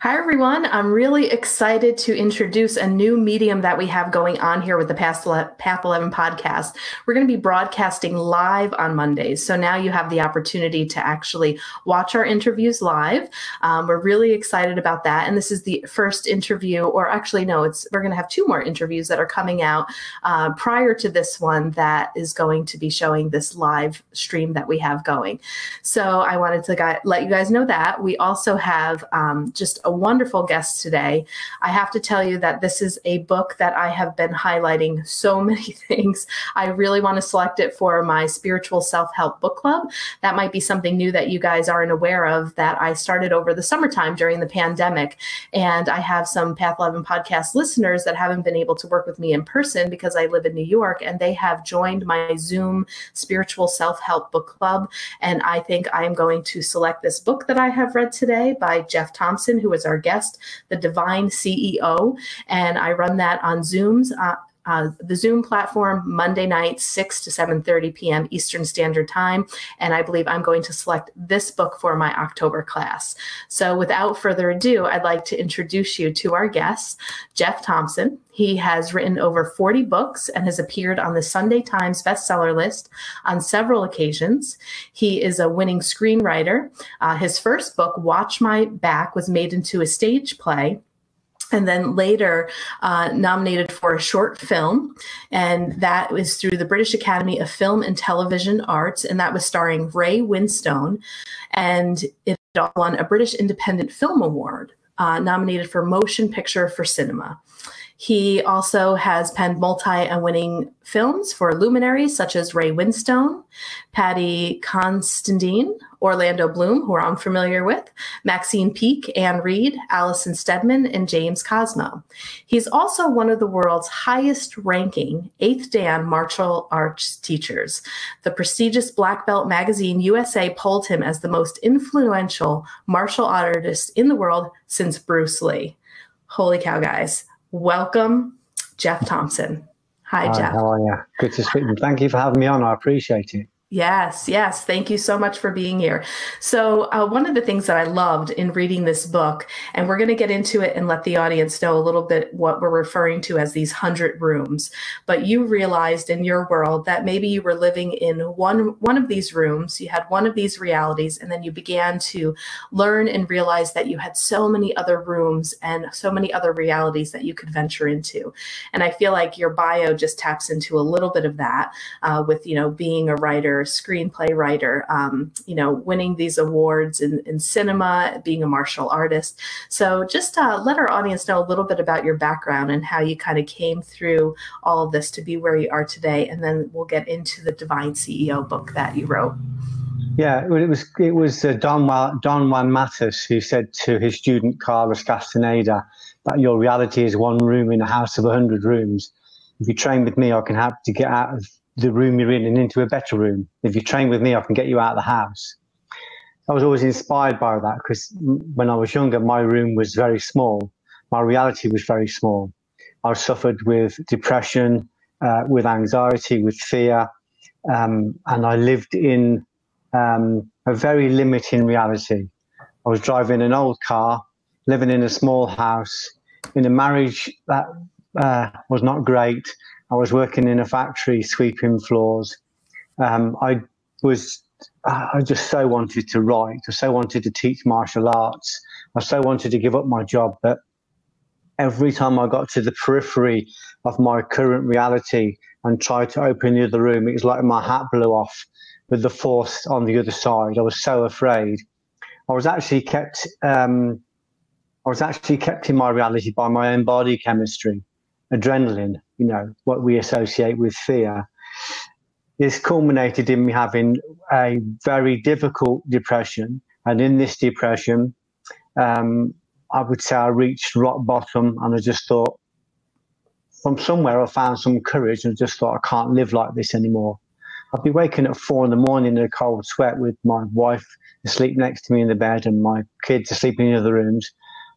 Hi, everyone. I'm really excited to introduce a new medium that we have going on here with the Path 11 podcast. We're going to be broadcasting live on Mondays. So now you have the opportunity to actually watch our interviews live. We're really excited about that. And this is the first interview, or actually, no, we're going to have two more interviews that are coming out prior to this one that is going to be showing this live stream that we have going. So I wanted to let you guys know that. We also have just a wonderful guest today. I have to tell you that this is a book that I have been highlighting so many things. I really want to select it for my spiritual self-help book club. That might be something new that you guys aren't aware of that I started over the summertime during the pandemic. And I have some Path 11 podcast listeners that haven't been able to work with me in person because I live in New York, and they have joined my Zoom spiritual self-help book club. And I think I am going to select this book that I have read today by Geoff Thompson, who is our guest, The Divine CEO. And I run that on Zooms, the Zoom platform, Monday nights, 6 to 7:30 p.m. Eastern Standard Time. And I believe I'm going to select this book for my October class. So without further ado, I'd like to introduce you to our guest, Geoff Thompson. He has written over 40 books and has appeared on the Sunday Times bestseller list on several occasions. He is a winning screenwriter. His first book, Watch My Back, was made into a stage play, and then later nominated for a short film. And that was through the British Academy of Film and Television Arts, and that was starring Ray Winstone. And it won a British Independent Film Award, nominated for Motion Picture for Cinema. He also has penned multi-winning films for luminaries such as Ray Winstone, Paddy Considine, Orlando Bloom, who I'm familiar with, Maxine Peake, and Reid, Alison, Steadman, and James Cosmo. He's also one of the world's highest-ranking 8th Dan martial arts teachers. The prestigious Black Belt magazine USA polled him as the most influential martial artist in the world since Bruce Lee. Holy cow, guys. Welcome, Geoff Thompson. Hi, Geoff. How are you? Good to speak to you. Thank you for having me on. I appreciate it. Yes, yes. Thank you so much for being here. So one of the things that I loved in reading this book, and we're going to get into it and let the audience know a little bit what we're referring to as these 100 rooms, but you realized in your world that maybe you were living in one of these rooms, you had one of these realities, and then you began to learn and realize that you had so many other rooms and so many other realities that you could venture into. And I feel like your bio just taps into a little bit of that with, being a writer, screenplay writer, winning these awards in cinema, being a martial artist. So just let our audience know a little bit about your background and how you kind of came through all of this to be where you are today. And then we'll get into the Divine CEO book that you wrote. Yeah, it was Don Juan Matus who said to his student Carlos Castaneda that your reality is one room in a house of 100 rooms. If you train with me, I can help to get out of the room you're in and into a better room. If you train with me, I can get you out of the house. I was always inspired by that because when I was younger, my room was very small. My reality was very small. I suffered with depression, with anxiety, with fear, and I lived in a very limiting reality. I was driving an old car, living in a small house, in a marriage that was not great. I was working in a factory sweeping floors. I just so wanted to write. I so wanted to teach martial arts. I so wanted to give up my job. But every time I got to the periphery of my current reality and tried to open the other room, it was like my hat blew off with the force on the other side. I was so afraid. I was actually kept in my reality by my own body chemistry, adrenaline, what we associate with fear. This culminated in me having a very difficult depression. And in this depression, I would say I reached rock bottom, and I just thought, from somewhere I found some courage and just thought, I can't live like this anymore. I'd be waking at 4 in the morning in a cold sweat with my wife asleep next to me in the bed and my kids asleep in the other rooms.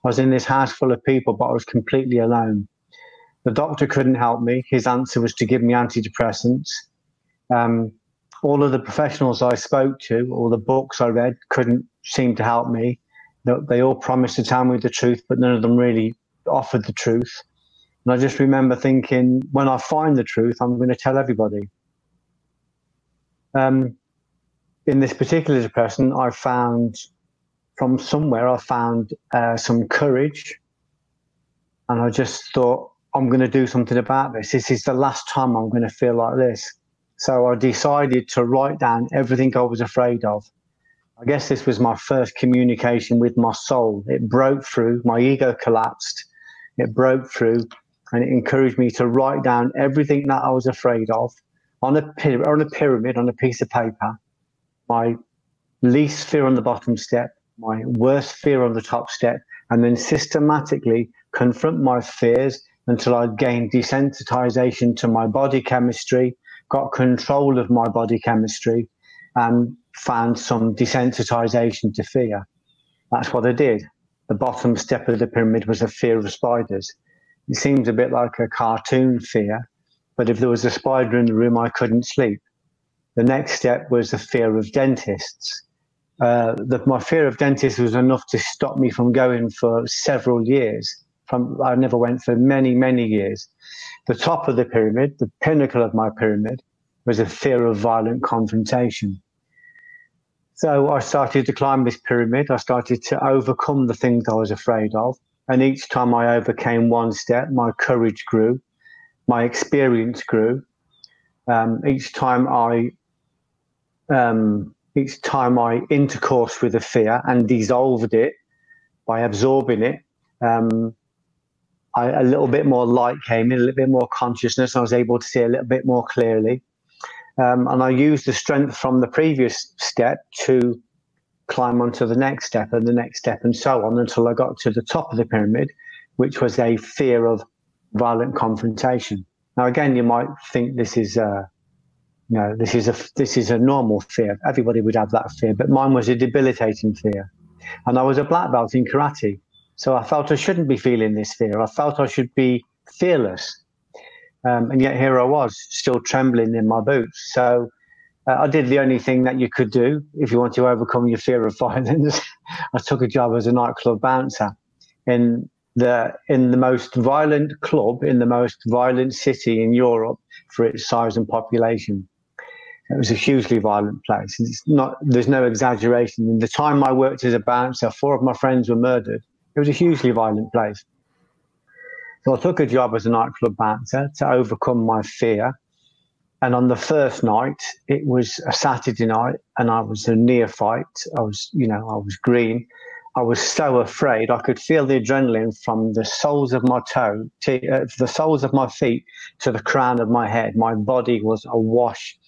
I was in this house full of people, but I was completely alone. The doctor couldn't help me. His answer was to give me antidepressants. All of the professionals I spoke to, all the books I read, couldn't seem to help me. They all promised to tell me the truth, but none of them really offered the truth. And I just remember thinking, when I find the truth, I'm going to tell everybody. In this particular depression, I found some courage. And I just thought, I'm going to do something about this. This is the last time I'm going to feel like this. So I decided to write down everything I was afraid of. I guess this was my first communication with my soul. It broke through, my ego collapsed. It broke through, and it encouraged me to write down everything that I was afraid of on a pyramid, on a piece of paper. My least fear on the bottom step, my worst fear on the top step, and then systematically confront my fears until I gained desensitization to my body chemistry, got control of my body chemistry, and found some desensitization to fear. That's what I did. The bottom step of the pyramid was a fear of spiders. It seems a bit like a cartoon fear, but if there was a spider in the room, I couldn't sleep. The next step was the fear of dentists. My fear of dentists was enough to stop me from going for several years. I never went for many, many years. The top of the pyramid, the pinnacle of my pyramid, was a fear of violent confrontation. So I started to climb this pyramid. I started to overcome the things I was afraid of. And each time I overcame one step, my courage grew, my experience grew. Each time I intercoursed with the fear and dissolved it by absorbing it, a little bit more light came in, a little bit more consciousness. I was able to see a little bit more clearly. And I used the strength from the previous step to climb onto the next step and the next step and so on until I got to the top of the pyramid, which was a fear of violent confrontation. Now, again, you might think this is a normal fear. Everybody would have that fear, but mine was a debilitating fear. And I was a black belt in karate. So I felt I shouldn't be feeling this fear. I felt I should be fearless. And yet here I was, still trembling in my boots. So I did the only thing that you could do if you want to overcome your fear of violence. I took a job as a nightclub bouncer in the most violent club, in the most violent city in Europe for its size and population. It was a hugely violent place. There's no exaggeration. In the time I worked as a bouncer, 4 of my friends were murdered. It was a hugely violent place. So I took a job as a nightclub bouncer to overcome my fear. And on the first night, it was a Saturday night, and I was a neophyte. I was green. I was so afraid. I could feel the adrenaline from the soles of my the soles of my feet to the crown of my head. My body was awash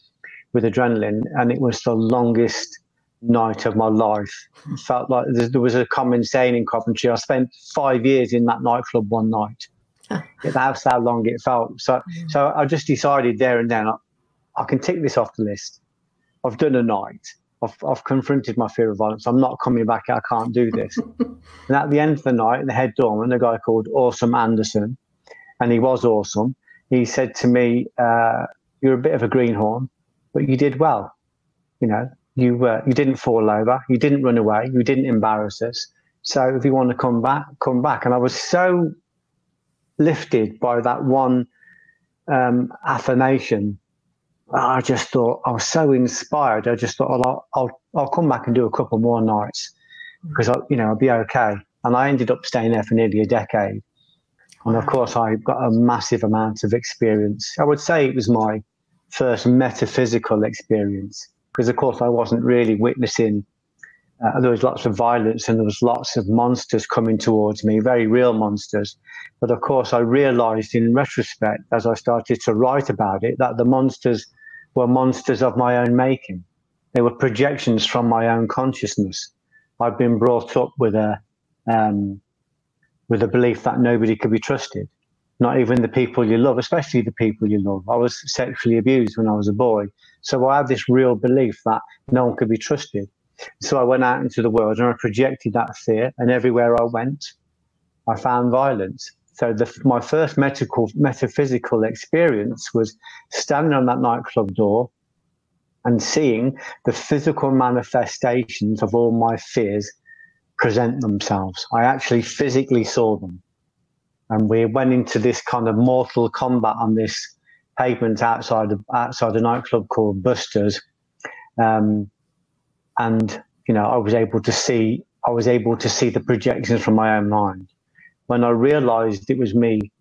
with adrenaline, and it was the longest night of my life. It felt like there was a common saying in Coventry. I spent 5 years in that nightclub one night. That's how long it felt. So I just decided there and then, I can tick this off the list. I've done a night. I've confronted my fear of violence. I'm not coming back. I can't do this. And at the end of the night, the head doorman, a guy called Awesome Anderson, and he was awesome, he said to me, you're a bit of a greenhorn, but you did well. You didn't fall over. You didn't run away. You didn't embarrass us. So if you want to come back, come back. And I was so lifted by that one affirmation. I just thought, I was so inspired. I just thought, I'll come back and do a couple more nights because I'll be okay. And I ended up staying there for nearly a decade. And of course, I got a massive amount of experience. I would say it was my first metaphysical experience because, of course, I wasn't really witnessing. There was lots of violence and there was lots of monsters coming towards me, very real monsters. But of course, I realized in retrospect, as I started to write about it, that the monsters were monsters of my own making. They were projections from my own consciousness. I've been brought up with a belief that nobody could be trusted, not even the people you love, especially the people you love. I was sexually abused when I was a boy. So I had this real belief that no one could be trusted. So I went out into the world and I projected that fear, and everywhere I went, I found violence. So my first metaphysical experience was standing on that nightclub door and seeing the physical manifestations of all my fears present themselves. I actually physically saw them. And we went into this kind of mortal combat on this pavement outside a nightclub called Buster's. And, you know, I was able to see the projections from my own mind. When I realized it was me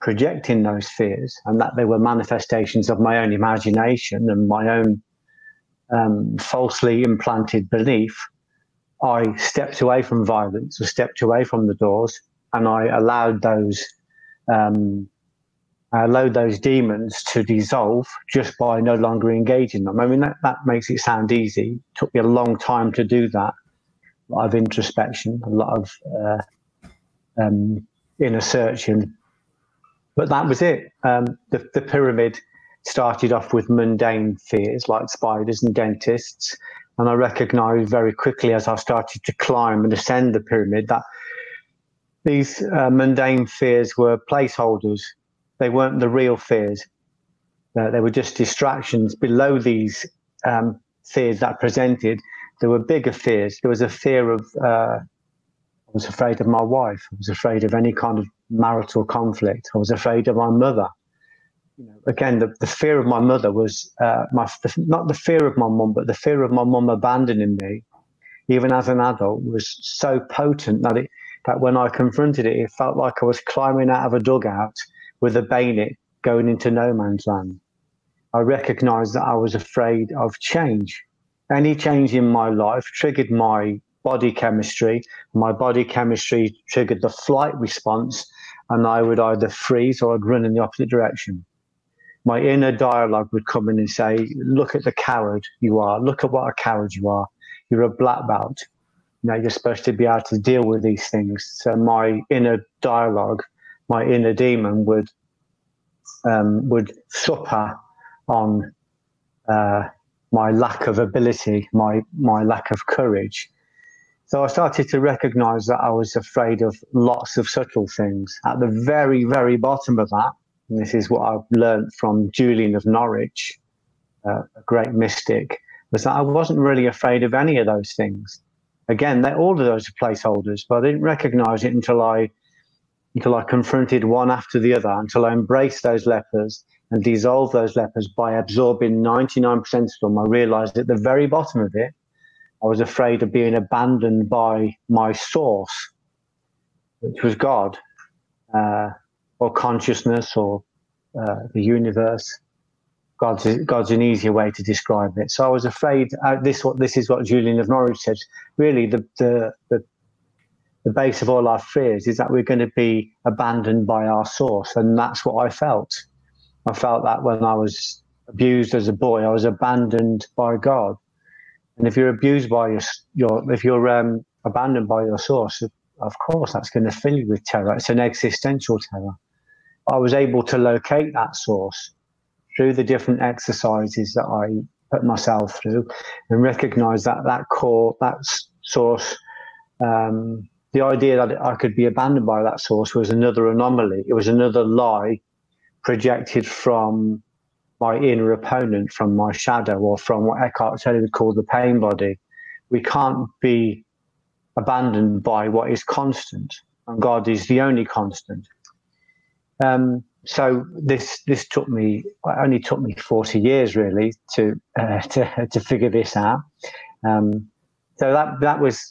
projecting those fears and that they were manifestations of my own imagination and my own falsely implanted belief, I stepped away from violence, or stepped away from the doors, and I allowed those demons to dissolve just by no longer engaging them. I mean, that makes it sound easy. It took me a long time to do that. A lot of introspection, a lot of inner searching. But that was it. The pyramid started off with mundane fears like spiders and dentists. And I recognized very quickly as I started to climb and ascend the pyramid that these mundane fears were placeholders. They weren't the real fears. They were just distractions. Below these fears that presented, there were bigger fears. There was a fear of, I was afraid of my wife. I was afraid of any kind of marital conflict. I was afraid of my mother. You know, again, the fear of my mother was not the fear of my mum, but the fear of my mum abandoning me, even as an adult, was so potent that when I confronted it, it felt like I was climbing out of a dugout with a bayonet going into no man's land. I recognized that I was afraid of change. Any change in my life triggered my body chemistry. My body chemistry triggered the flight response, and I would either freeze or I'd run in the opposite direction. My inner dialogue would come in and say, look at the coward you are. Look at what a coward you are. You're a black belt. You know, you're supposed to be able to deal with these things. So my inner dialogue, my inner demon would supper on my lack of ability, my lack of courage. So I started to recognize that I was afraid of lots of subtle things. At the very, very bottom of that, and this is what I've learned from Julian of Norwich, a great mystic, was that I wasn't really afraid of any of those things. Again, all of those are placeholders, but I didn't recognize it until I confronted one after the other, until I embraced those lepers and dissolved those lepers by absorbing 99% of them. I realized at the very bottom of it, I was afraid of being abandoned by my source, which was God, or consciousness, or the universe. God's an easier way to describe it. So I was afraid. This is what Julian of Norwich says. Really, the base of all our fears is that we're going to be abandoned by our source, and that's what I felt. I felt that when I was abused as a boy, I was abandoned by God. And if you're abused by if you're abandoned by your source, of course, that's going to fill you with terror. It's an existential terror. I was able to locate that source through the different exercises that I put myself through, and recognize that core, that source. The idea that I could be abandoned by that source was another anomaly. It was another lie projected from my inner opponent, from my shadow, or from what Eckhart Tolle would call the pain body. We can't be abandoned by what is constant, and God is the only constant. So this only took me 40 years really to figure this out. So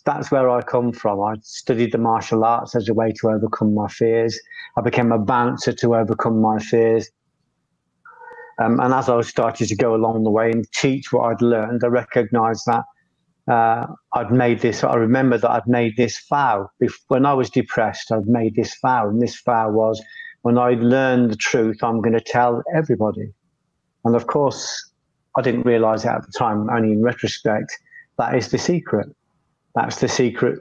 that's where I come from. I studied the martial arts as a way to overcome my fears. I became a bouncer to overcome my fears. And as I started to go along the way and teach what I'd learned, I recognized that I remember that I'd made this vow. When I was depressed, I'd made this vow. And this vow was, when I learn the truth, I'm going to tell everybody. And of course, I didn't realize it at the time, only in retrospect. That is the secret. That's the secret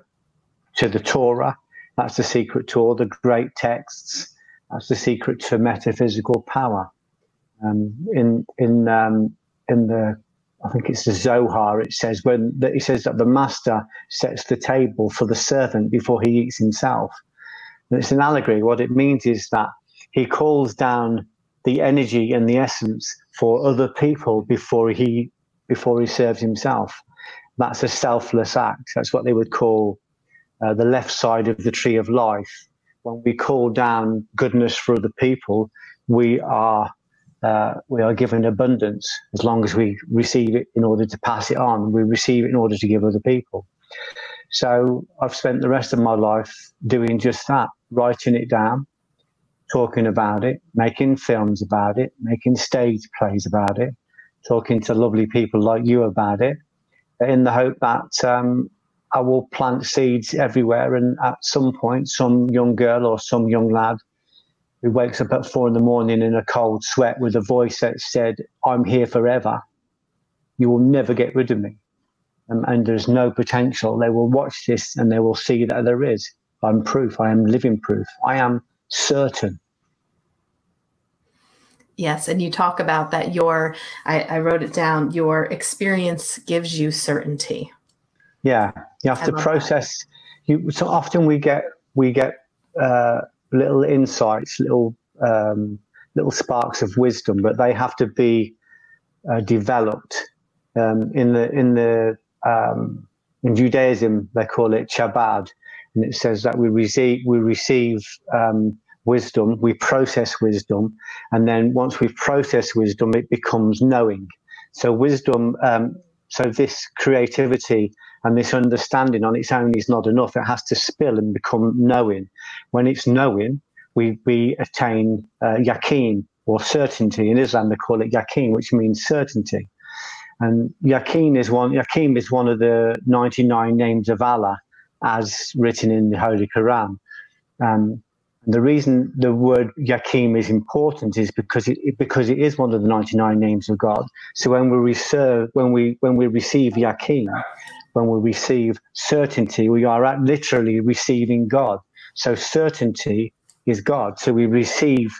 to the Torah. That's the secret to all the great texts. That's the secret to metaphysical power. In the, I think it's the Zohar, it says that the master sets the table for the servant before he eats himself. And it's an allegory. What it means is that he calls down the energy and the essence for other people before he serves himself. That's a selfless act. That's what they would call the left side of the tree of life. When we call down goodness for other people, we are given abundance as long as we receive it in order to pass it on. We receive it in order to give other people. So I've spent the rest of my life doing just that, writing it down, talking about it, making films about it, making stage plays about it, talking to lovely people like you about it, in the hope that I will plant seeds everywhere, and at some point, some young girl or some young lad who wakes up at 4 a.m. in a cold sweat with a voice that said, "I'm here forever. You will never get rid of me. And there's no potential." They will watch this and they will see that there is. I'm proof. I am living proof. I am certain. Yes, and you talk about that I wrote it down, your experience gives you certainty. Yeah, you have to process. So often we get little insights, little sparks of wisdom, but they have to be developed. In Judaism, they call it Shabbat, and it says that we receive wisdom, we process wisdom, and then once we've processed wisdom, it becomes knowing. So wisdom, so this creativity and this understanding on its own is not enough. It has to spill and become knowing. When it's knowing, we attain yaqeen, or certainty. In Islam, they call it yaqeen, which means certainty. And yaqeen is one of the 99 names of Allah, as written in the Holy Quran. The reason the word yaqeen is important is because it is one of the 99 names of God. So when we receive yaqeen, when we receive certainty, we are literally receiving God. So certainty is God. So we receive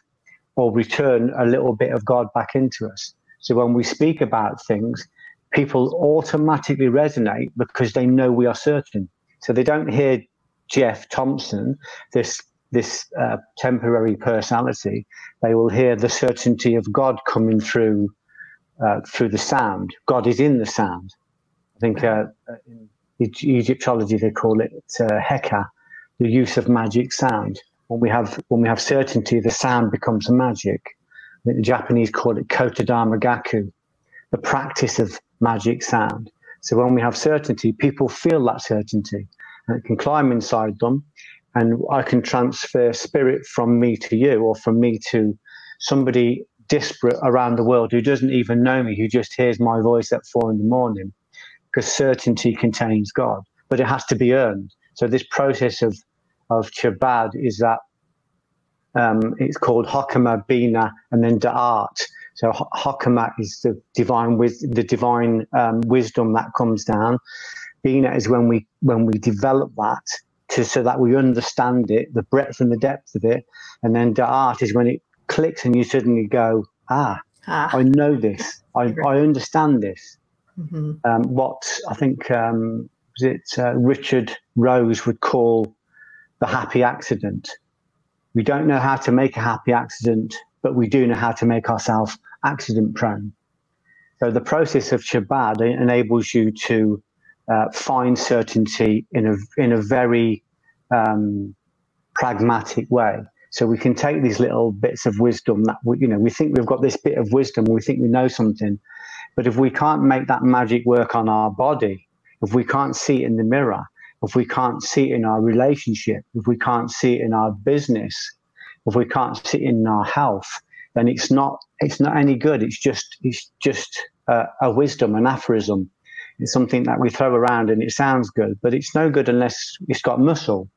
or return a little bit of God back into us. So when we speak about things, people automatically resonate because they know we are certain. So they don't hear Geoff Thompson, this temporary personality. They will hear the certainty of God coming through the sound. God is in the sound. I think in Egyptology they call it heka, the use of magic sound. When we have certainty, the sound becomes magic. I think the Japanese call it kotodama gaku, the practice of magic sound. So when we have certainty, people feel that certainty, and it can climb inside them. And I can transfer spirit from me to you, or from me to somebody disparate around the world who doesn't even know me, who just hears my voice at 4 a.m, because certainty contains God, but it has to be earned. So this process of Chabad is that it's called Hokama, Bina, and then Da'at. So Hokama is the divine wisdom that comes down. Bina is when we develop that so that we understand it, the breadth and the depth of it. And then Da'at is when it clicks and you suddenly go, I know this. I understand this. Mm-hmm. What I think Richard Rose would call the happy accident. We don't know how to make a happy accident, but we do know how to make ourselves accident prone. So the process of Shabbat enables you to find certainty in a very pragmatic way. So we can take these little bits of wisdom that we think we've got this bit of wisdom, we think we know something, but if we can't make that magic work on our body, if we can't see it in the mirror, if we can't see it in our relationship, if we can't see it in our business, if we can't see it in our health, then it's not any good. It's just a wisdom, an aphorism. It's something that we throw around and it sounds good, but it's no good unless it's got muscle.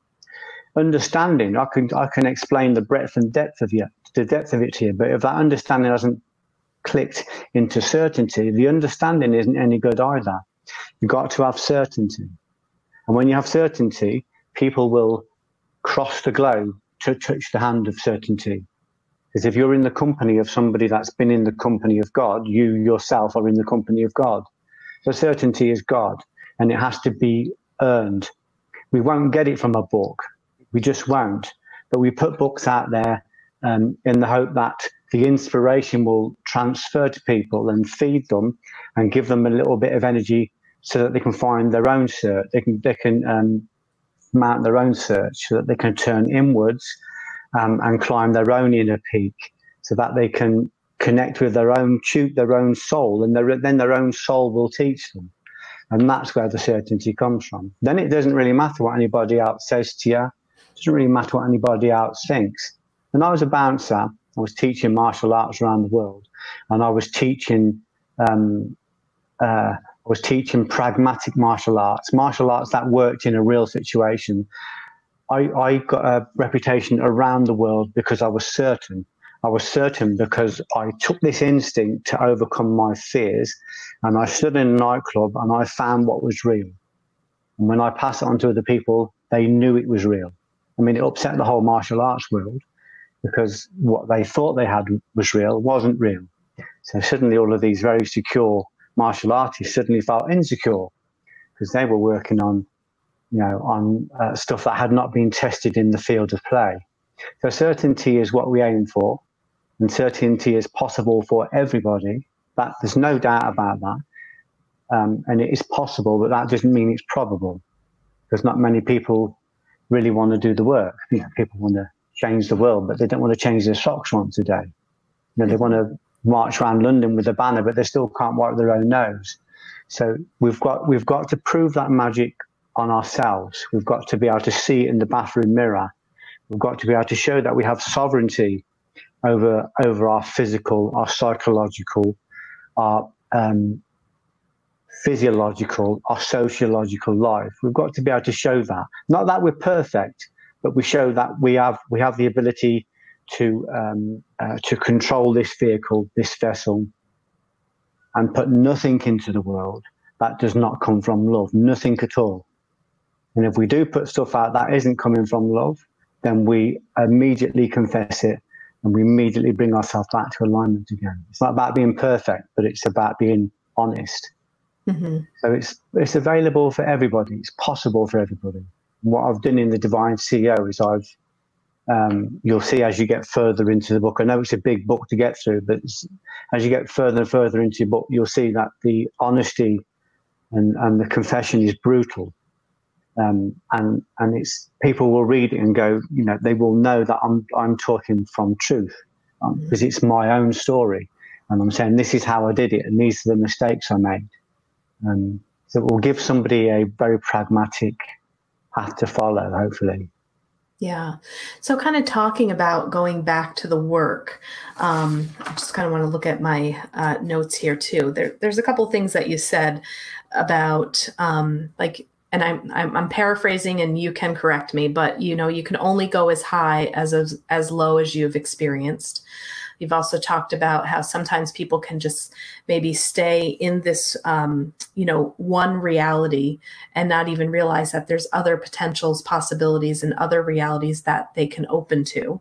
Understanding, I can explain the breadth and depth of it to you, but if that understanding hasn't clicked into certainty, the understanding isn't any good either. You've got to have certainty. And when you have certainty, people will cross the globe to touch the hand of certainty. Because if you're in the company of somebody that's been in the company of God, you yourself are in the company of God. So certainty is God, and it has to be earned. We won't get it from a book. We just won't. But we put books out there in the hope that the inspiration will transfer to people and feed them and give them a little bit of energy so that they can find their own cert. They can mount their own search so that they can turn inwards and climb their own inner peak, so that they can connect with their own soul, and then their own soul will teach them. And that's where the certainty comes from. Then it doesn't really matter what anybody else says to you. It doesn't really matter what anybody else thinks. When I was a bouncer, I was teaching martial arts around the world, and I was teaching pragmatic martial arts that worked in a real situation. I got a reputation around the world because I was certain. I was certain because I took this instinct to overcome my fears, and I stood in a nightclub and I found what was real. And when I passed it on to other people, they knew it was real. I mean, it upset the whole martial arts world, because what they thought they had was real wasn't real. So suddenly all of these very secure martial artists suddenly felt insecure, because they were working on, stuff that had not been tested in the field of play. So certainty is what we aim for, and certainty is possible for everybody. That there's no doubt about that, and it is possible, but that doesn't mean it's probable, because not many people really want to do the work. People want to change the world, but they don't want to change their socks once a day. They want to march around London with a banner, but they still can't wipe their own nose. So we've got to prove that magic on ourselves. We've got to be able to see it in the bathroom mirror. We've got to be able to show that we have sovereignty over our physical, our psychological, our physiological, our sociological life. We've got to be able to show that. Not that we're perfect, but we show that we have the ability to control this vehicle, this vessel, and put nothing into the world that does not come from love, nothing at all. And if we do put stuff out that isn't coming from love, then we immediately confess it, and we immediately bring ourselves back to alignment again. It's not about being perfect, but it's about being honest. Mm-hmm. So it's available for everybody. It's possible for everybody. What I've done in the Divine CEO is you'll see as you get further into the book, I know it's a big book to get through, but as you get further and further into your book, you'll see that the honesty and the confession is brutal. And it's, people will read it and go, they will know that I'm talking from truth, because it's my own story, and I'm saying this is how I did it, and these are the mistakes I made. So it will give somebody a very pragmatic path to follow, hopefully. Yeah. So kind of talking about going back to the work, I just kind of want to look at my notes here too. There's a couple of things that you said about and I'm paraphrasing, and you can correct me, but you can only go as high as low as you've experienced. You've also talked about how sometimes people can just maybe stay in this, one reality and not even realize that there's other potentials, possibilities, and other realities that they can open to.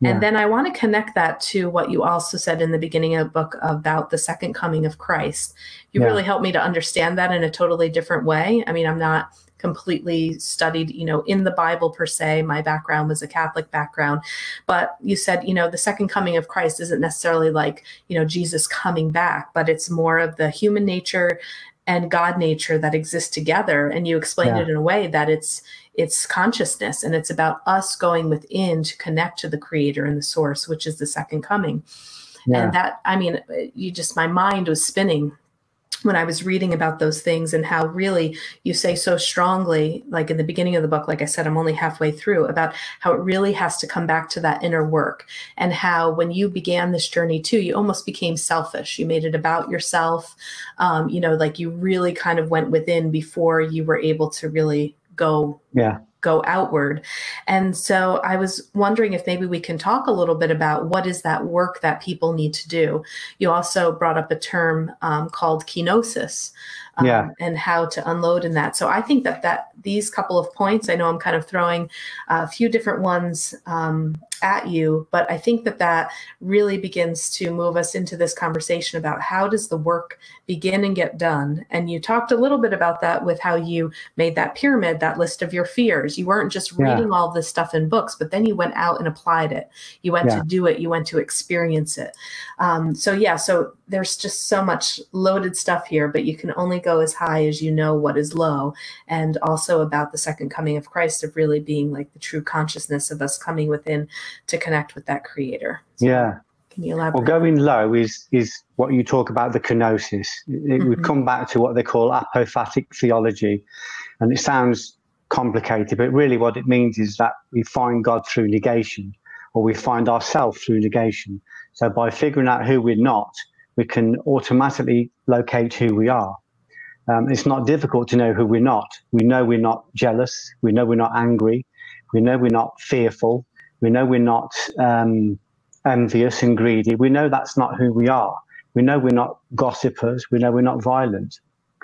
Yeah. And then I want to connect that to what you also said in the beginning of the book about the second coming of Christ. You really helped me to understand that in a totally different way. I mean, I'm not completely studied, in the Bible per se. My background was a Catholic background, but you said, the second coming of Christ isn't necessarily like, Jesus coming back, but it's more of the human nature and God nature that exist together. And you explained it in a way that it's consciousness, and it's about us going within to connect to the creator and the source, which is the second coming. Yeah. And that, my mind was spinning when I was reading about those things, and how really you say so strongly, like in the beginning of the book, like I said, I'm only halfway through, about how it really has to come back to that inner work, and how when you began this journey too, you almost became selfish. You made it about yourself. Like you really kind of went within before you were able to really go outward. And so I was wondering if maybe we can talk a little bit about what is that work that people need to do. You also brought up a term called kenosis, and how to unload in that. So I think that these couple of points, I know I'm kind of throwing a few different ones at you, but I think that that really begins to move us into this conversation about how does the work begin and get done. And you talked a little bit about that with how you made that pyramid, that list of your fears. You weren't just reading all this stuff in books, but then you went out and applied it. You went to do it. You went to experience it. So there's just so much loaded stuff here, but you can only go as high as you know what is low. And also about the second coming of Christ, of really being like the true consciousness of us coming within to connect with that creator. So can you elaborate? Well, going low is what you talk about, the kenosis. It would come back to what they call apophatic theology. And it sounds complicated, but really what it means is that we find God through negation, or we find ourselves through negation. So by figuring out who we're not, we can automatically locate who we are. It's not difficult to know who we're not. We know we're not jealous. We know we're not angry. We know we're not fearful. We know we're not envious and greedy. We know that's not who we are. We know we're not gossipers. We know we're not violent.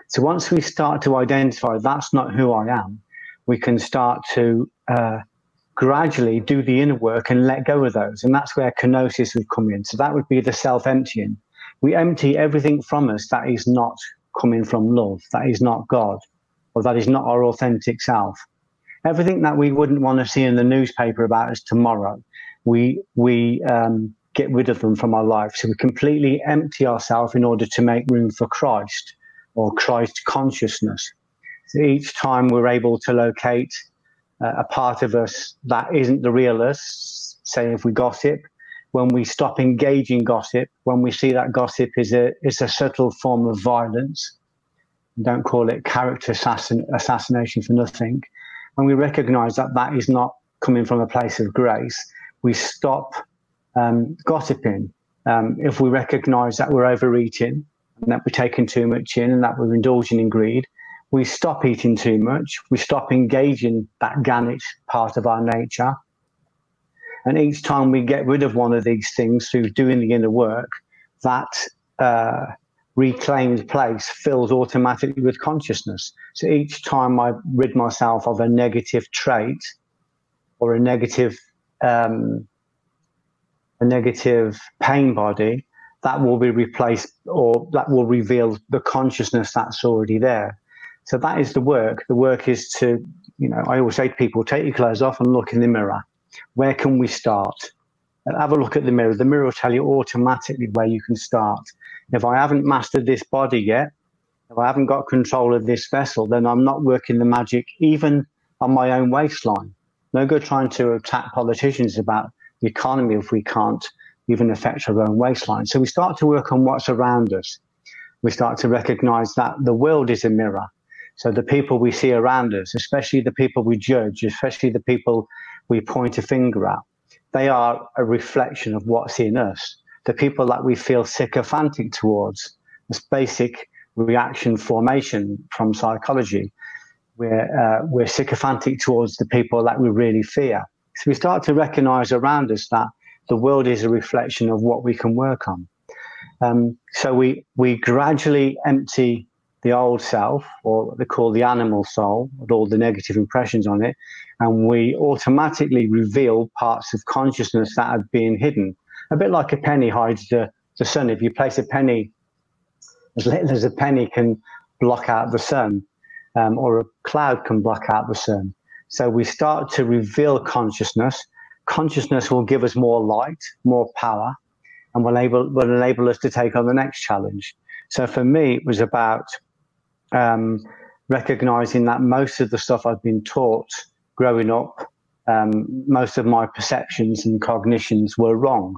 So once we start to identify that's not who I am, we can start to gradually do the inner work and let go of those. And that's where kenosis would come in. So that would be the self-emptying. We empty everything from us that is not coming from love, that is not God, or that is not our authentic self. Everything that we wouldn't want to see in the newspaper about us tomorrow, we get rid of them from our life. So we completely empty ourselves in order to make room for Christ, or Christ consciousness. So each time we're able to locate a part of us that isn't the real us, say if we gossip, when we stop engaging gossip, when we see that gossip is a subtle form of violence, don't call it character assassination for nothing, when we recognize that that is not coming from a place of grace, we stop gossiping. If we recognize that we're overeating and that we're taking too much in and that we're indulging in greed, we stop eating too much. We stop engaging that Ganit part of our nature. And each time we get rid of one of these things through doing the inner work, that reclaimed place fills automatically with consciousness. So each time I rid myself of a negative trait or a negative pain body, that will be replaced, or that will reveal the consciousness that's already there. So that is the work. The work is to, I always say to people, take your clothes off and look in the mirror. Where can we start? Have a look at the mirror. The mirror will tell you automatically where you can start. If I haven't mastered this body yet, if I haven't got control of this vessel, then I'm not working the magic even on my own waistline. No good trying to attack politicians about the economy if we can't even affect our own waistline. So we start to work on what's around us. We start to recognize that the world is a mirror. So the people we see around us, especially the people we judge, especially the people we point a finger at, they are a reflection of what's in us. The people that we feel sycophantic towards, this basic reaction formation from psychology, we're sycophantic towards the people that we really fear. So we start to recognize around us that the world is a reflection of what we can work on. So we gradually empty the old self, or what they call the animal soul, with all the negative impressions on it, and we automatically reveal parts of consciousness that have been hidden. A bit like a penny hides the sun. If you place a penny, as little as a penny can block out the sun, or a cloud can block out the sun. So we start to reveal consciousness. Consciousness will give us more light, more power, and will enable us to take on the next challenge. So for me, it was about recognizing that most of the stuff I've been taught growing up, most of my perceptions and cognitions were wrong.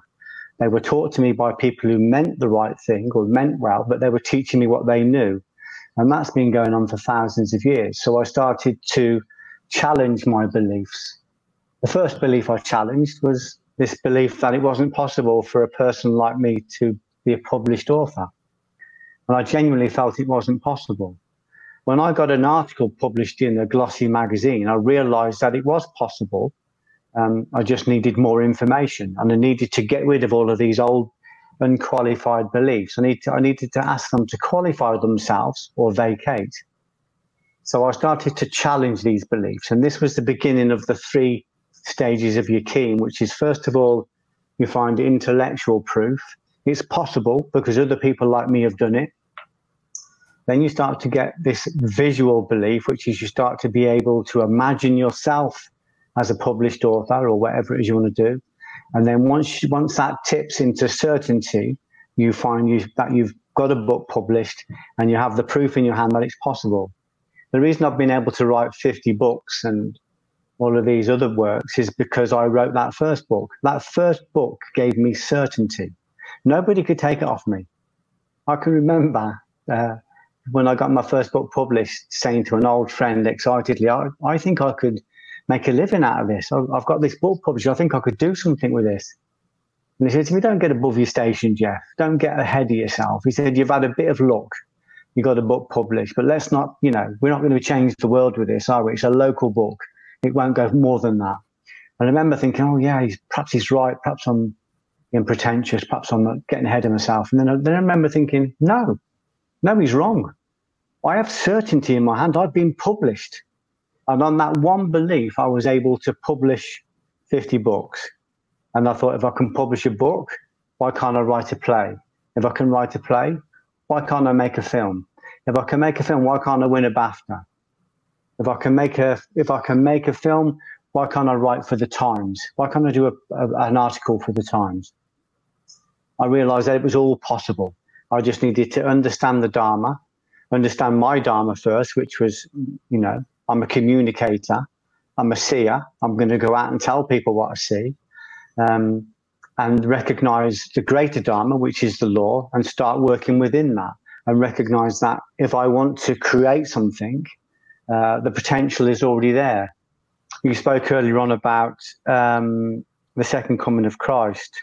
They were taught to me by people who meant the right thing or meant well, but they were teaching me what they knew. And that's been going on for thousands of years. So I started to challenge my beliefs. The first belief I challenged was this belief that it wasn't possible for a person like me to be a published author. And I genuinely felt it wasn't possible. When I got an article published in a glossy magazine, I realized that it was possible. I just needed more information, and I needed to get rid of all of these old unqualified beliefs. I needed to ask them to qualify themselves or vacate. So I started to challenge these beliefs, and this was the beginning of the 3 stages of your keen, which is, first of all, you find intellectual proof. It's possible because other people like me have done it. Then you start to get this visual belief, which is you start to be able to imagine yourself as a published author or whatever it is you want to do. And then once that tips into certainty, you find that you've got a book published and you have the proof in your hand that it's possible. The reason I've been able to write 50 books and all of these other works is because I wrote that first book. That first book gave me certainty. Nobody could take it off me. I can remember when I got my first book published, saying to an old friend excitedly, I think I could make a living out of this. I've got this book published. I think I could do something with this. And he said to me, don't get above your station, Geoff. Don't get ahead of yourself. He said, you've had a bit of luck. You got a book published, but let's not, we're not going to change the world with this, are we? It's a local book. It won't go more than that. And I remember thinking, oh yeah, perhaps he's right. Perhaps I'm being pretentious. Perhaps I'm not getting ahead of myself. And then I remember thinking, no, he's wrong. I have certainty in my hand. I've been published. And on that one belief, I was able to publish 50 books. And I thought, if I can publish a book, why can't I write a play? If I can write a play, why can't I make a film? If I can make a film, why can't I win a BAFTA? If I can make a film, why can't I write for the Times? Why can't I do an article for the Times? I realized that it was all possible. I just needed to understand the Dharma, understand my Dharma first, which was, I'm a communicator, I'm a seer, I'm going to go out and tell people what I see, and recognize the greater Dharma, which is the law, and start working within that, and recognize that if I want to create something, the potential is already there. You spoke earlier on about the second coming of Christ,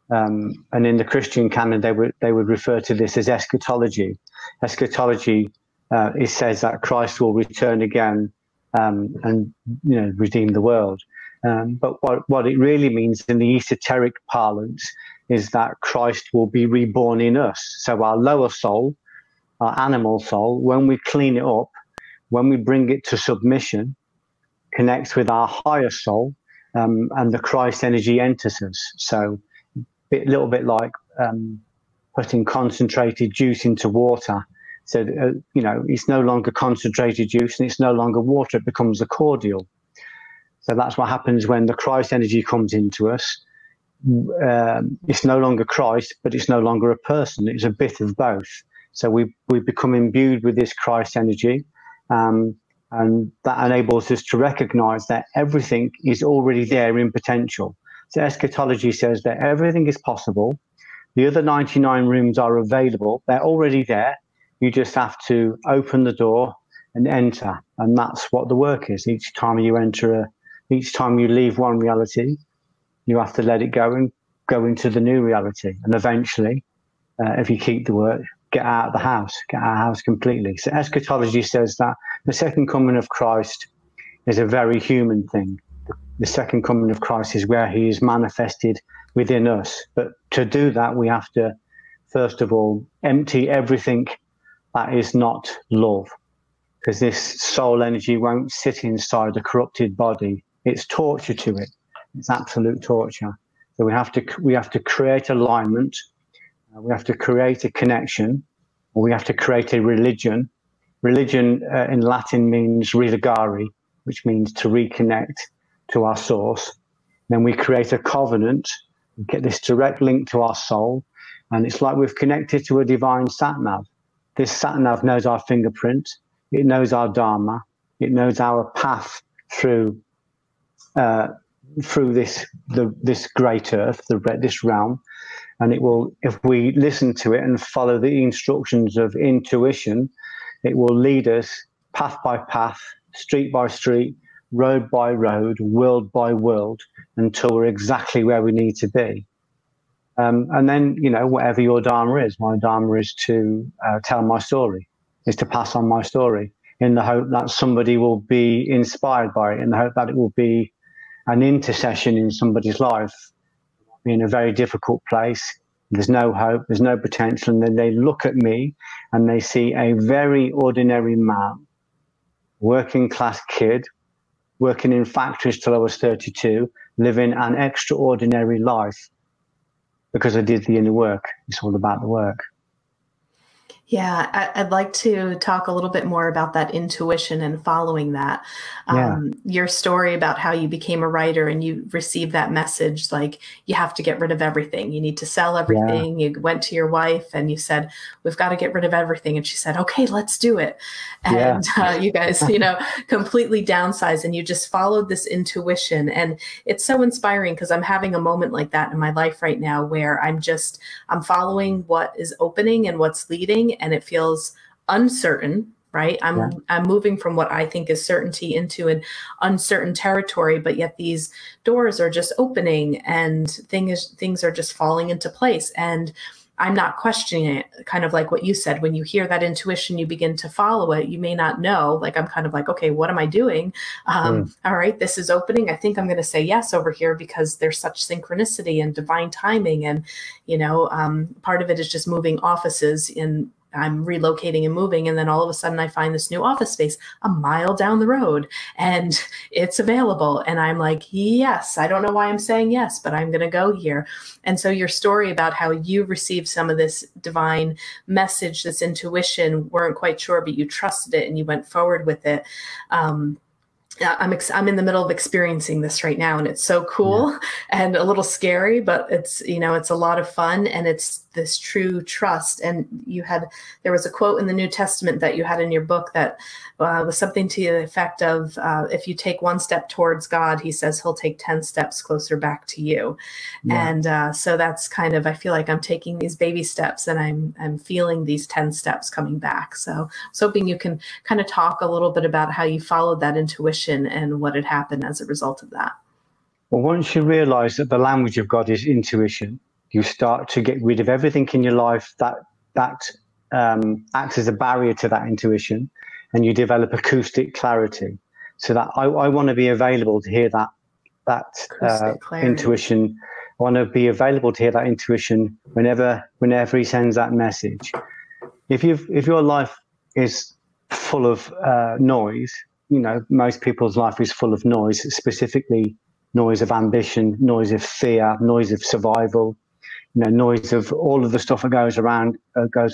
and in the Christian canon, they would refer to this as eschatology. Eschatology, it says that Christ will return again and redeem the world. But what it really means in the esoteric parlance is that Christ will be reborn in us. So our lower soul, our animal soul, when we clean it up, when we bring it to submission, connects with our higher soul, and the Christ energy enters us. So a little bit like putting concentrated juice into water. So, it's no longer concentrated juice and it's no longer water, it becomes a cordial. So that's what happens when the Christ energy comes into us. It's no longer Christ, but it's no longer a person. It's a bit of both. So we become imbued with this Christ energy, and that enables us to recognize that everything is already there in potential. So eschatology says that everything is possible. The other 99 rooms are available. They're already there. You just have to open the door and enter. And that's what the work is. Each time you leave one reality, you have to let it go and go into the new reality. And eventually, if you keep the work, get out of the house completely. So eschatology says that the second coming of Christ is a very human thing. The second coming of Christ is where he is manifested within us. But to do that, we have to, first of all, empty everything that is not love, because this soul energy won't sit inside a corrupted body. It's torture to it. It's absolute torture. So we have to create alignment. We have to create a connection, or we have to create a religion. Religion in Latin means religare, which means to reconnect to our source. Then we create a covenant, we get this direct link to our soul, and it's like we've connected to a divine sat-nav. This sat-nav knows our fingerprint, it knows our dharma, it knows our path through this great earth, this realm, and it will, if we listen to it and follow the instructions of intuition, it will lead us path by path, street by street, road by road, world by world, until we're exactly where we need to be. And then, whatever your dharma is, my dharma is to tell my story, is to pass on my story, in the hope that somebody will be inspired by it, in the hope that it will be an intercession in somebody's life, in a very difficult place. There's no hope, there's no potential, and then they look at me and they see a very ordinary man, working class kid, working in factories till I was 32, living an extraordinary life because I did the inner work. It's all about the work. Yeah, I'd like to talk a little bit more about that intuition and following that. Your story about how you became a writer and you received that message, like you have to get rid of everything. You need to sell everything. Yeah. You went to your wife and you said, we've got to get rid of everything. And she said, okay, let's do it. And you guys, completely downsized and you just followed this intuition. And it's so inspiring because I'm having a moment like that in my life right now where I'm following what is opening and what's leading. And it feels uncertain, right? I'm moving from what I think is certainty into an uncertain territory, but yet these doors are just opening and things are just falling into place. And I'm not questioning it, kind of like what you said. When you hear that intuition, you begin to follow it. You may not know, like I'm kind of like, okay, what am I doing? All right, this is opening. I think I'm going to say yes over here because there's such synchronicity and divine timing. And, part of it is just moving offices I'm relocating and moving. And then all of a sudden I find this new office space a mile down the road and it's available. And I'm like, yes, I don't know why I'm saying yes, but I'm going to go here. And so your story about how you received some of this divine message, this intuition, weren't quite sure, but you trusted it and you went forward with it. I'm in the middle of experiencing this right now, and it's so cool and a little scary, but it's a lot of fun, and it's this true trust. And there was a quote in the New Testament that you had in your book that was something to the effect of, if you take one step towards God, he says he'll take 10 steps closer back to you. Yeah. And so that's kind of, I feel like I'm taking these baby steps and I'm feeling these 10 steps coming back. So I was hoping you can kind of talk a little bit about how you followed that intuition and what had happened as a result of that. Well, once you realize that the language of God is intuition, you start to get rid of everything in your life that acts as a barrier to that intuition, and you develop acoustic clarity. So that I want to be available to hear that intuition. I want to be available to hear that intuition whenever he sends that message. If your life is full of noise, most people's life is full of noise, specifically noise of ambition, noise of fear, noise of survival, noise of all of the stuff that goes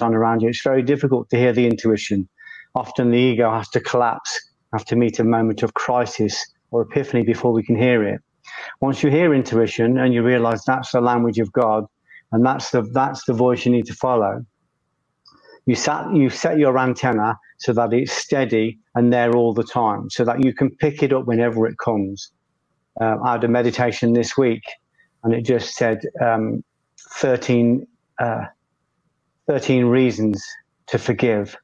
on around you. It's very difficult to hear the intuition. Often the ego has to collapse, have to meet a moment of crisis or epiphany before we can hear it. Once you hear intuition and you realize that's the language of God and that's the voice you need to follow, you set your antenna so that it's steady and there all the time, so that you can pick it up whenever it comes. I had a meditation this week, and it just said 13 reasons to forgive.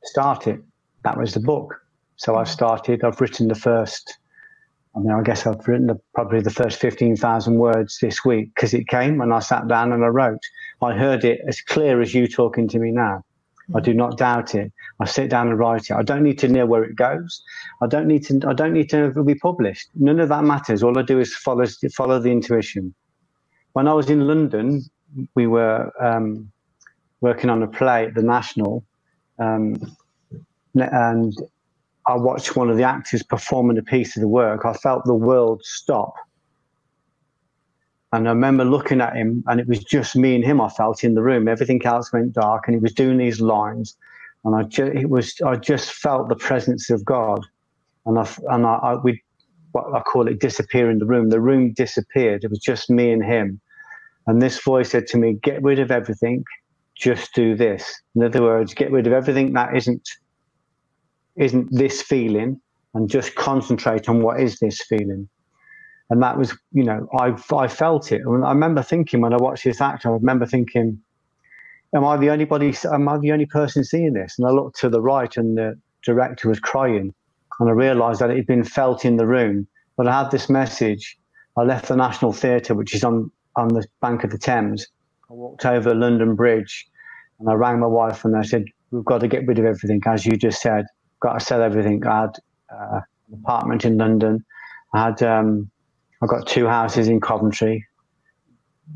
Start it. That was the book. So I've started. I've written I guess I've written probably the first 15,000 words this week, because it came and I sat down and I wrote. I heard it as clear as you talking to me now. I do not doubt it. I sit down and write it. I don't need to know where it goes. I don't need to be published. None of that matters. All I do is follow the intuition. When I was in London, we were working on a play at the National, and I watched one of the actors performing a piece of the work. I felt the world stop. And I remember looking at him, and it was just me and him, I felt, in the room. Everything else went dark, and he was doing these lines. And I just felt the presence of God. And what I call it, disappear in the room. The room disappeared. It was just me and him. And this voice said to me, get rid of everything, just do this. In other words, get rid of everything that isn't this feeling, and just concentrate on what is this feeling. And that was, I felt it. And I remember thinking, when I watched this actor, I remember thinking, am I the only person seeing this? And I looked to the right, and the director was crying. And I realized that it had been felt in the room. But I had this message. I left the National Theatre, which is on the bank of the Thames. I walked over London Bridge, and I rang my wife, and I said, we've got to get rid of everything, as you just said. Got to sell everything. I had an apartment in London. I got 2 houses in Coventry.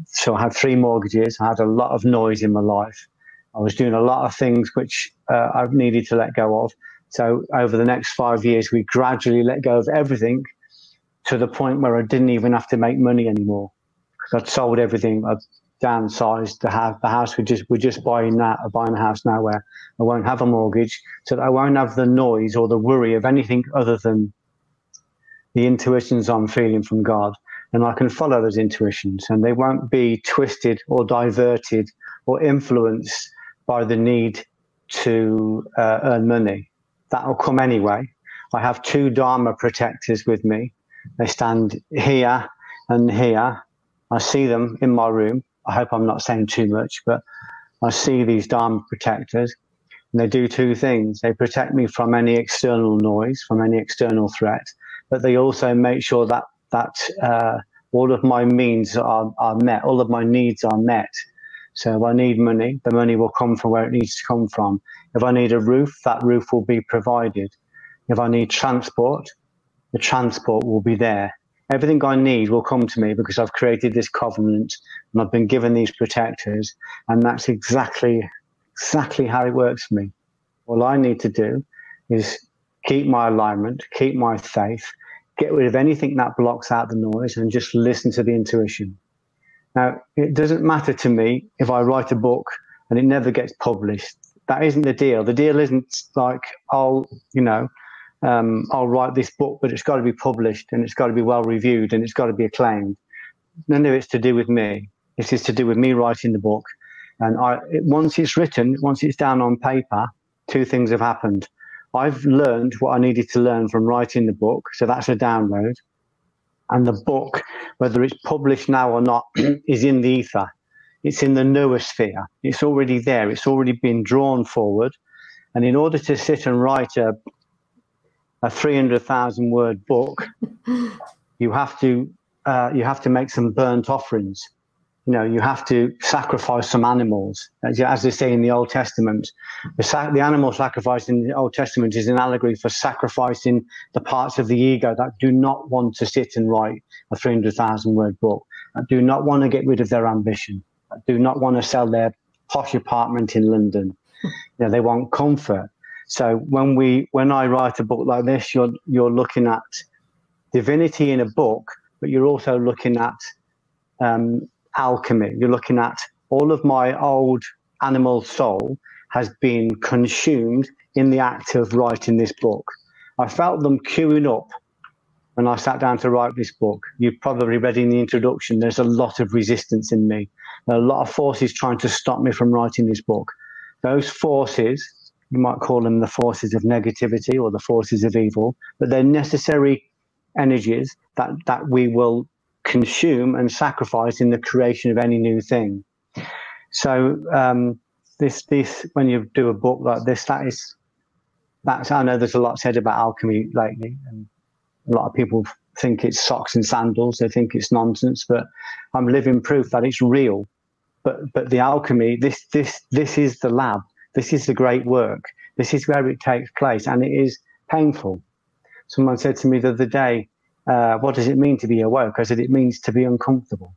So I had 3 mortgages. I had a lot of noise in my life. I was doing a lot of things which I needed to let go of. So over the next 5 years, we gradually let go of everything to the point where I didn't even have to make money anymore. I'd sold everything. I'd downsized the house. We're just buying a house now where I won't have a mortgage, so that I won't have the noise or the worry of anything other than the intuitions I'm feeling from God. And I can follow those intuitions, and they won't be twisted or diverted or influenced by the need to earn money. That will come anyway. I have 2 Dharma protectors with me. They stand here and here. I see them in my room. I hope I'm not saying too much, but I see these Dharma protectors, and they do 2 things. They protect me from any external noise, from any external threat, but they also make sure that all of my means are met, all of my needs are met. So if I need money, the money will come from where it needs to come from. If I need a roof, that roof will be provided. If I need transport, the transport will be there. Everything I need will come to me because I've created this covenant and I've been given these protectors, and that's exactly how it works for me. All I need to do is keep my alignment, keep my faith, get rid of anything that blocks out the noise, and just listen to the intuition. Now, it doesn't matter to me if I write a book and it never gets published. That isn't the deal. The deal isn't like, I'll write this book, but it's got to be published and it's got to be well reviewed and it's got to be acclaimed. None of it's to do with me. This is to do with me writing the book. And once it's written, once it's down on paper, 2 things have happened. I've learned what I needed to learn from writing the book. So that's a download. And the book, whether it's published now or not, is in the ether. It's in the noosphere. It's already there. It's already been drawn forward. And in order to sit and write a 300,000 word book, you have to make some burnt offerings. You have to sacrifice some animals, as they say in the Old Testament. The animal sacrifice in the Old Testament is an allegory for sacrificing the parts of the ego that do not want to sit and write a 300,000 word book, that do not want to get rid of their ambition, that do not want to sell their posh apartment in London. They want comfort. So when I write a book like this, you're looking at divinity in a book, but you're also looking at alchemy. You're looking at all of my old animal soul has been consumed in the act of writing this book. I felt them queuing up when I sat down to write this book. You probably read in the introduction, there's a lot of resistance in me. There are a lot of forces trying to stop me from writing this book. Those forces, you might call them the forces of negativity or the forces of evil, but they're necessary energies that we will consume and sacrifice in the creation of any new thing. So this when you do a book like this, that's I know there's a lot said about alchemy lately, and a lot of people think it's socks and sandals. They think it's nonsense, but I'm living proof that it's real. But the alchemy, this is the lab. This is the great work. This is where it takes place, and it is painful. Someone said to me the other day, what does it mean to be awoke? I said, it means to be uncomfortable.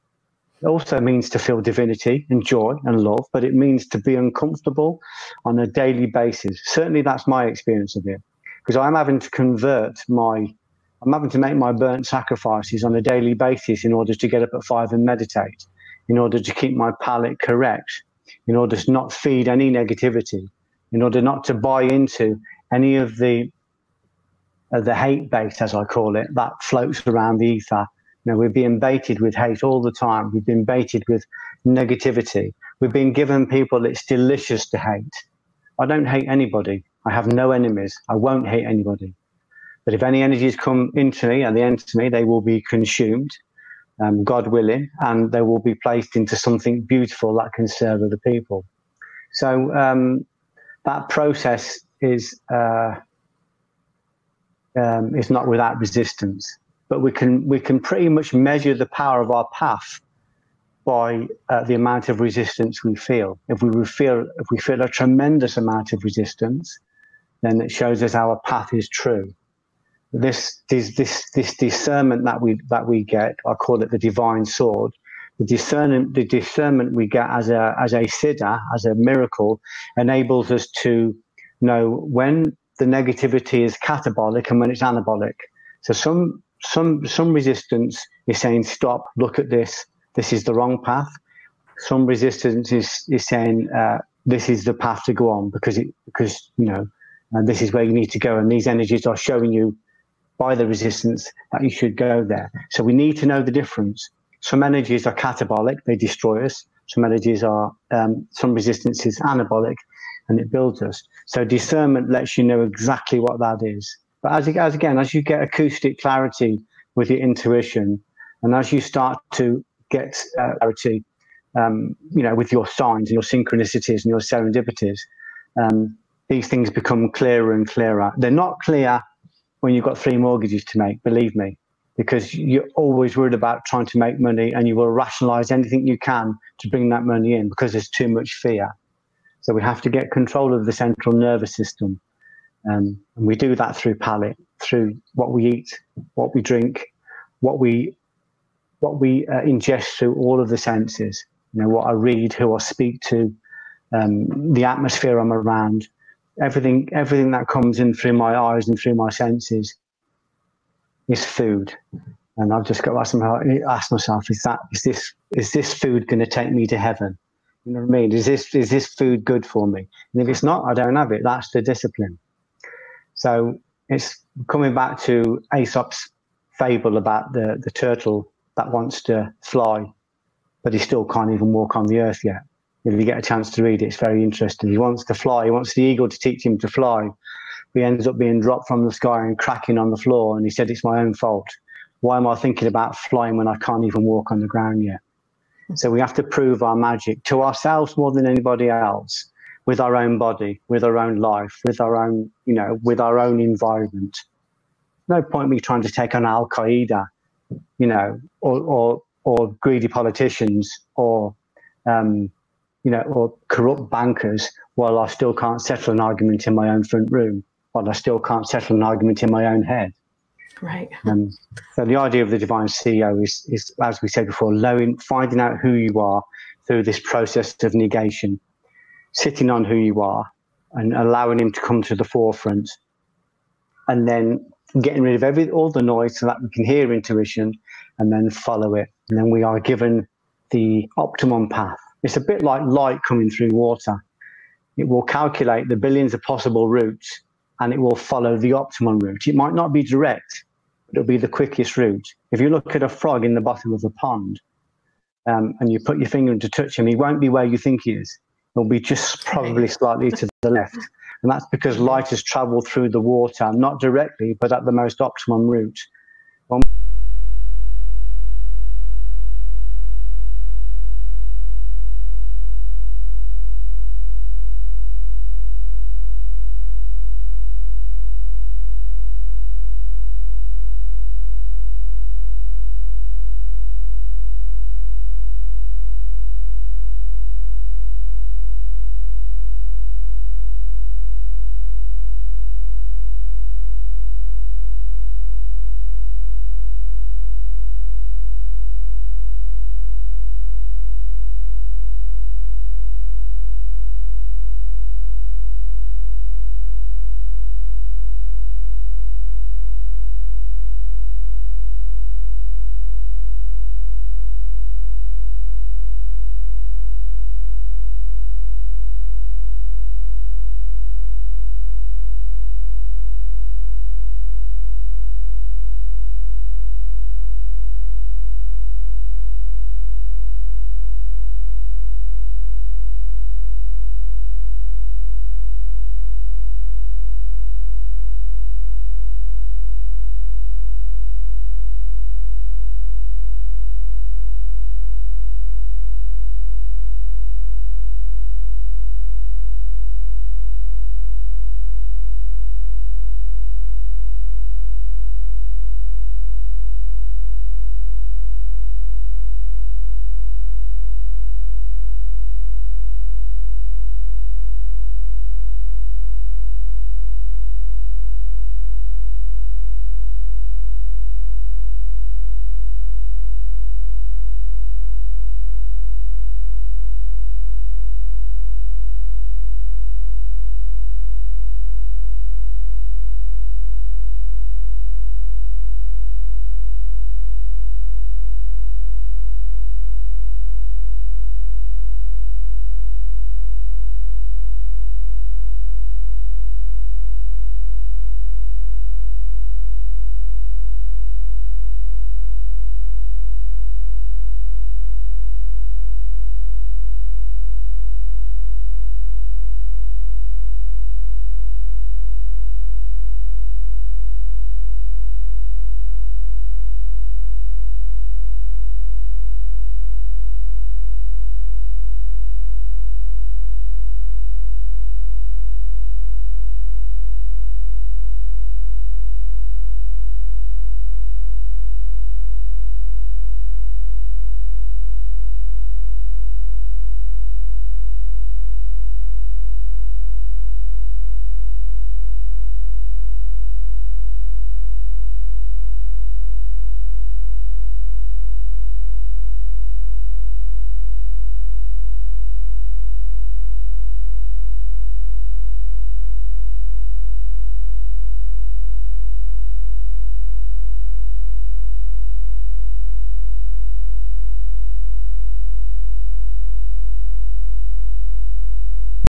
It also means to feel divinity and joy and love, but it means to be uncomfortable on a daily basis. Certainly that's my experience of it, because I'm having to make my burnt sacrifices on a daily basis in order to get up at 5 and meditate, in order to keep my palate correct, in order to not feed any negativity, in order not to buy into any of the hate bait, as I call it, that floats around the ether. We're being baited with hate all the time. We've been baited with negativity. We've been given people it's delicious to hate. I don't hate anybody. I have no enemies. I won't hate anybody. But if any energies come into me and they enter me, they will be consumed, God willing, and they will be placed into something beautiful that can serve other people. So that process is not without resistance, but we can pretty much measure the power of our path by the amount of resistance we feel. If we feel a tremendous amount of resistance, then it shows us our path is true. This discernment that we get, I call it the divine sword. The discernment we get as a siddha, as a miracle, enables us to know when the negativity is catabolic and when it's anabolic. So some resistance is saying, stop, look at this is the wrong path. Some resistance is saying, this is the path to go on because this is where you need to go. And these energies are showing you by the resistance that you should go there. So we need to know the difference. Some energies are catabolic, they destroy us. Some energies are, some resistance is anabolic and it builds us. So discernment lets you know exactly what that is. But as you get acoustic clarity with your intuition, and as you start to get clarity, with your signs and your synchronicities and your serendipities, these things become clearer and clearer. They're not clear when you've got 3 mortgages to make, believe me, because you're always worried about trying to make money and you will rationalize anything you can to bring that money in because there's too much fear. So we have to get control of the central nervous system. And we do that through palate, through what we eat, what we drink, what we ingest through all of the senses. What I read, who I speak to, the atmosphere I'm around, everything that comes in through my eyes and through my senses is food. And I've just got to ask myself, is this food going to take me to heaven? You know what I mean? Is this food good for me? And if it's not, I don't have it. That's the discipline. So it's coming back to Aesop's fable about the turtle that wants to fly, but he still can't even walk on the earth yet. If you get a chance to read it, it's very interesting. He wants to fly. He wants the eagle to teach him to fly. He ends up being dropped from the sky and cracking on the floor. And he said, it's my own fault. Why am I thinking about flying when I can't even walk on the ground yet? So we have to prove our magic to ourselves more than anybody else, with our own body, with our own life, with our own, with our own environment. No point me trying to take on Al Qaeda, or greedy politicians, or or corrupt bankers, while I still can't settle an argument in my own front room, while I still can't settle an argument in my own head. Right. So the idea of the divine CEO is, as we said before, finding out who you are through this process of negation, sitting on who you are and allowing him to come to the forefront, and then getting rid of all the noise so that we can hear intuition and then follow it. And then we are given the optimum path. It's a bit like light coming through water. It will calculate the billions of possible routes and it will follow the optimum route. It might not be direct, but it'll be the quickest route. If you look at a frog in the bottom of a pond and you put your finger in to touch him, he won't be where you think he is. He'll be just probably slightly to the left. And that's because light has traveled through the water, not directly, but at the most optimum route. When